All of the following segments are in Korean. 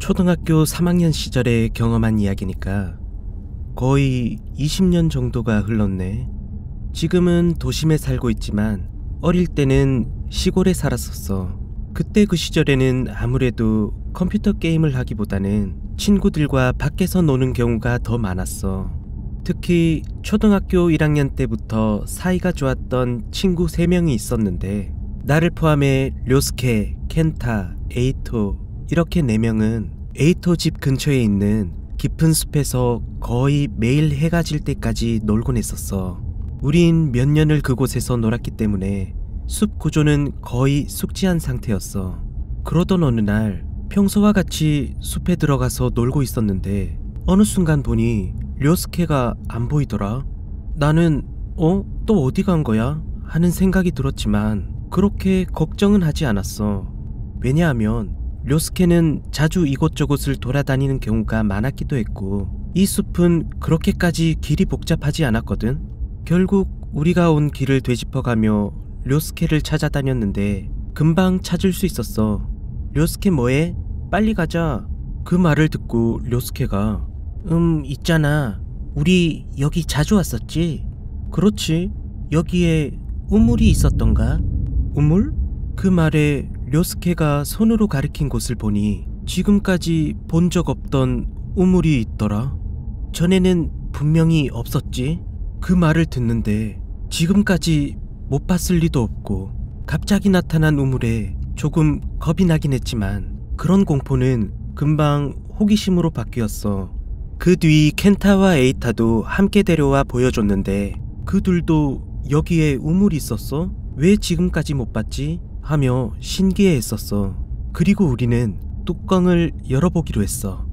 초등학교 3학년 시절에 경험한 이야기니까 거의 20년 정도가 흘렀네. 지금은 도심에 살고 있지만 어릴 때는 시골에 살았었어. 그때 그 시절에는 아무래도 컴퓨터 게임을 하기보다는 친구들과 밖에서 노는 경우가 더 많았어. 특히 초등학교 1학년 때부터 사이가 좋았던 친구 3명이 있었는데 나를 포함해 료스케, 켄타, 에이토 이렇게 4명은 에이토 집 근처에 있는 깊은 숲에서 거의 매일 해가 질 때까지 놀곤 했었어. 우린 몇 년을 그곳에서 놀았기 때문에 숲 구조는 거의 숙지한 상태였어. 그러던 어느 날 평소와 같이 숲에 들어가서 놀고 있었는데 어느 순간 보니 료스케가 안 보이더라. 나는 또 어디 간 거야? 하는 생각이 들었지만 그렇게 걱정은 하지 않았어. 왜냐하면 료스케는 자주 이곳저곳을 돌아다니는 경우가 많았기도 했고 이 숲은 그렇게까지 길이 복잡하지 않았거든. 결국 우리가 온 길을 되짚어가며 료스케를 찾아다녔는데 금방 찾을 수 있었어. 료스케 뭐해? 빨리 가자. 그 말을 듣고 료스케가 있잖아. 우리 여기 자주 왔었지? 그렇지. 여기에 우물이 있었던가? 우물? 그 말에 료스케가 손으로 가리킨 곳을 보니 지금까지 본 적 없던 우물이 있더라. 전에는 분명히 없었지? 그 말을 듣는데 지금까지 못 봤을 리도 없고 갑자기 나타난 우물에 조금 겁이 나긴 했지만 그런 공포는 금방 호기심으로 바뀌었어. 그 뒤 켄타와 에이타도 함께 데려와 보여줬는데 그 둘도 여기에 우물이 있었어? 왜 지금까지 못 봤지? 하며 신기해했었어. 그리고 우리는 뚜껑을 열어보기로 했어.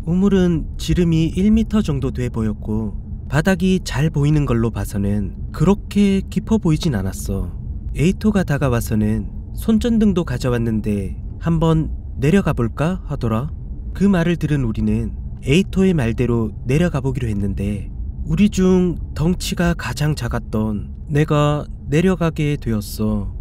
우물은 지름이 1m 정도 돼 보였고 바닥이 잘 보이는 걸로 봐서는 그렇게 깊어 보이진 않았어. 에이토가 다가와서는 손전등도 가져왔는데 한번 내려가 볼까 하더라. 그 말을 들은 우리는 에이토의 말대로 내려가 보기로 했는데 우리 중 덩치가 가장 작았던 내가 내려가게 되었어.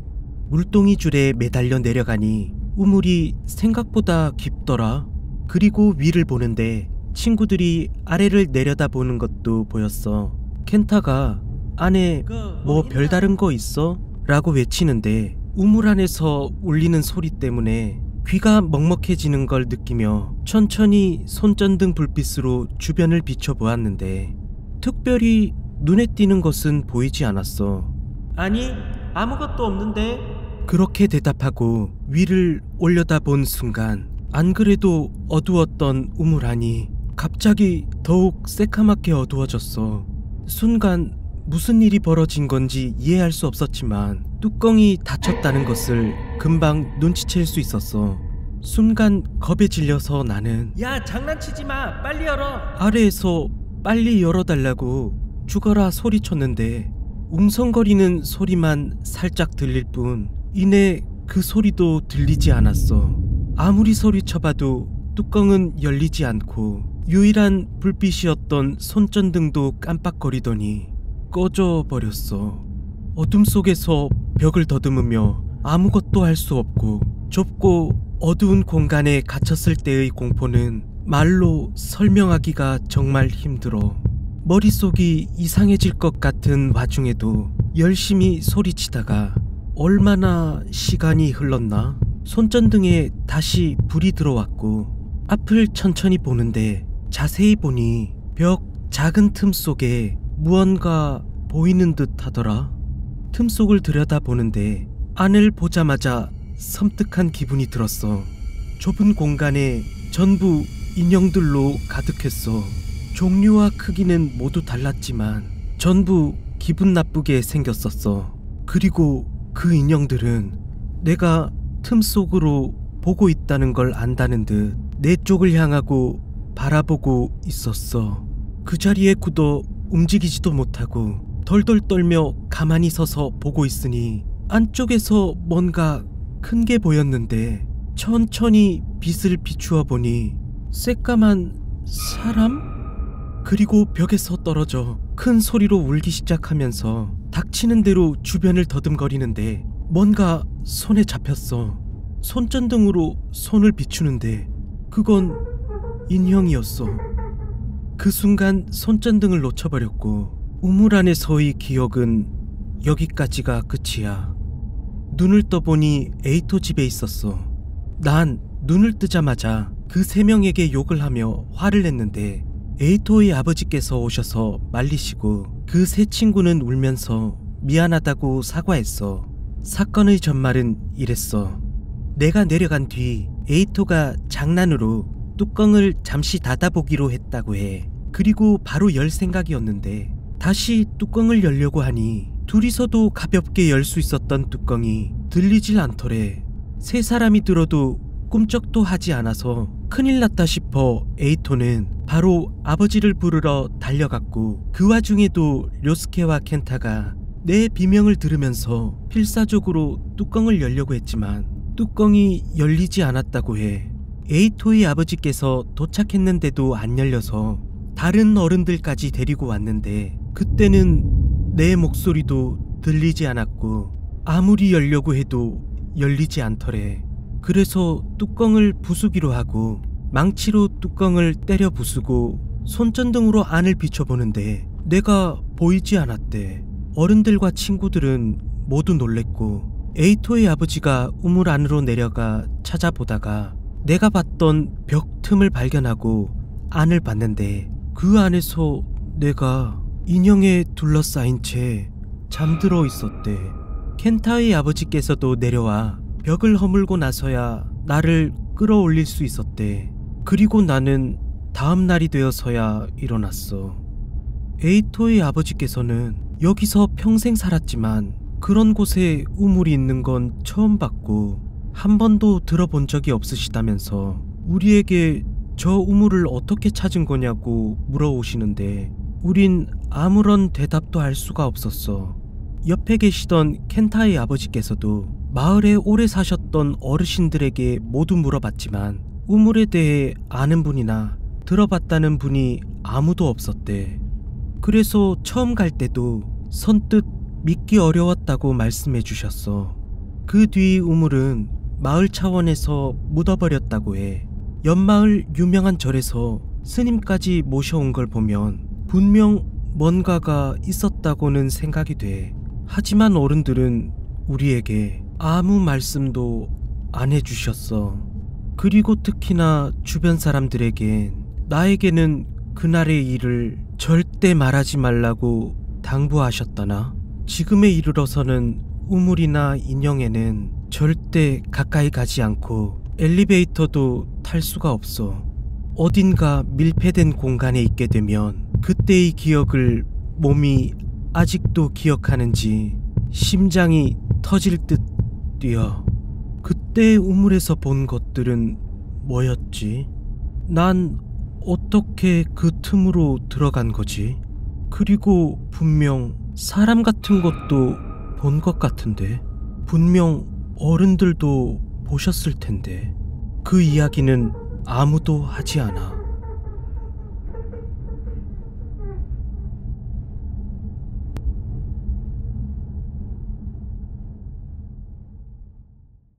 물동이 줄에 매달려 내려가니 우물이 생각보다 깊더라. 그리고 위를 보는데 친구들이 아래를 내려다보는 것도 보였어. 켄타가 안에 뭐 별다른 거 있어? 라고 외치는데 우물 안에서 울리는 소리 때문에 귀가 먹먹해지는 걸 느끼며 천천히 손전등 불빛으로 주변을 비춰보았는데 특별히 눈에 띄는 것은 보이지 않았어. 아니, 아무것도 없는데? 그렇게 대답하고 위를 올려다본 순간 안 그래도 어두웠던 우물 안이 갑자기 더욱 새카맣게 어두워졌어. 순간 무슨 일이 벌어진 건지 이해할 수 없었지만 뚜껑이 닫혔다는 것을 금방 눈치챌 수 있었어. 순간 겁에 질려서 나는 야, 장난치지 마! 빨리 열어! 아래에서 빨리 열어달라고 죽어라 소리쳤는데 웅성거리는 소리만 살짝 들릴 뿐 이내 그 소리도 들리지 않았어. 아무리 소리쳐봐도 뚜껑은 열리지 않고 유일한 불빛이었던 손전등도 깜빡거리더니 꺼져 버렸어. 어둠 속에서 벽을 더듬으며 아무것도 할 수 없고 좁고 어두운 공간에 갇혔을 때의 공포는 말로 설명하기가 정말 힘들어. 머릿속이 이상해질 것 같은 와중에도 열심히 소리치다가 얼마나 시간이 흘렀나? 손전등에 다시 불이 들어왔고 앞을 천천히 보는데 자세히 보니 벽 작은 틈 속에 무언가 보이는 듯 하더라. 틈 속을 들여다보는데 안을 보자마자 섬뜩한 기분이 들었어. 좁은 공간에 전부 인형들로 가득했어. 종류와 크기는 모두 달랐지만 전부 기분 나쁘게 생겼었어. 그리고 그 인형들은 내가 틈 속으로 보고 있다는 걸 안다는 듯 내 쪽을 향하고 바라보고 있었어. 그 자리에 굳어 움직이지도 못하고 덜덜 떨며 가만히 서서 보고 있으니 안쪽에서 뭔가 큰 게 보였는데 천천히 빛을 비추어 보니 새까만 사람? 그리고 벽에서 떨어져 큰 소리로 울기 시작하면서 닥치는 대로 주변을 더듬거리는데 뭔가 손에 잡혔어. 손전등으로 손을 비추는데 그건 인형이었어. 그 순간 손전등을 놓쳐버렸고 우물 안에서의 기억은 여기까지가 끝이야. 눈을 떠보니 에이토 집에 있었어. 난 눈을 뜨자마자 그 세 명에게 욕을 하며 화를 냈는데 에이토의 아버지께서 오셔서 말리시고 그 세 친구는 울면서 미안하다고 사과했어. 사건의 전말은 이랬어. 내가 내려간 뒤 에이토가 장난으로 뚜껑을 잠시 닫아보기로 했다고 해. 그리고 바로 열 생각이었는데 다시 뚜껑을 열려고 하니 둘이서도 가볍게 열 수 있었던 뚜껑이 들리질 않더래. 세 사람이 들어도 꿈쩍도 하지 않아서 큰일 났다 싶어 에이토는 바로 아버지를 부르러 달려갔고 그 와중에도 료스케와 켄타가 내 비명을 들으면서 필사적으로 뚜껑을 열려고 했지만 뚜껑이 열리지 않았다고 해. 에이토의 아버지께서 도착했는데도 안 열려서 다른 어른들까지 데리고 왔는데 그때는 내 목소리도 들리지 않았고 아무리 열려고 해도 열리지 않더래. 그래서 뚜껑을 부수기로 하고 망치로 뚜껑을 때려 부수고 손전등으로 안을 비춰보는데 내가 보이지 않았대. 어른들과 친구들은 모두 놀랬고 에이토의 아버지가 우물 안으로 내려가 찾아보다가 내가 봤던 벽 틈을 발견하고 안을 봤는데 그 안에서 내가 인형에 둘러싸인 채 잠들어 있었대. 켄타의 아버지께서도 내려와 벽을 허물고 나서야 나를 끌어올릴 수 있었대. 그리고 나는 다음 날이 되어서야 일어났어. 에이토의 아버지께서는 여기서 평생 살았지만 그런 곳에 우물이 있는 건 처음 봤고 한 번도 들어본 적이 없으시다면서 우리에게 저 우물을 어떻게 찾은 거냐고 물어오시는데 우린 아무런 대답도 할 수가 없었어. 옆에 계시던 켄타의 아버지께서도 마을에 오래 사셨던 어르신들에게 모두 물어봤지만 우물에 대해 아는 분이나 들어봤다는 분이 아무도 없었대. 그래서 처음 갈 때도 선뜻 믿기 어려웠다고 말씀해 주셨어. 그 뒤 우물은 마을 차원에서 묻어버렸다고 해. 옆마을 유명한 절에서 스님까지 모셔온 걸 보면 분명 뭔가가 있었다고는 생각이 돼. 하지만 어른들은 우리에게 아무 말씀도 안 해주셨어. 그리고 특히나 주변 사람들에겐 나에게는 그날의 일을 절대 말하지 말라고 당부하셨다나. 지금에 이르러서는 우물이나 인형에는 절대 가까이 가지 않고 엘리베이터도 탈 수가 없어. 어딘가 밀폐된 공간에 있게 되면 그때의 기억을 몸이 아직도 기억하는지 심장이 터질 듯 뛰어. 그때 우물에서 본 것들은 뭐였지? 난 어떻게 그 틈으로 들어간 거지? 그리고 분명 사람 같은 것도 본 것 같은데 분명 어른들도 보셨을 텐데 그 이야기는 아무도 하지 않아.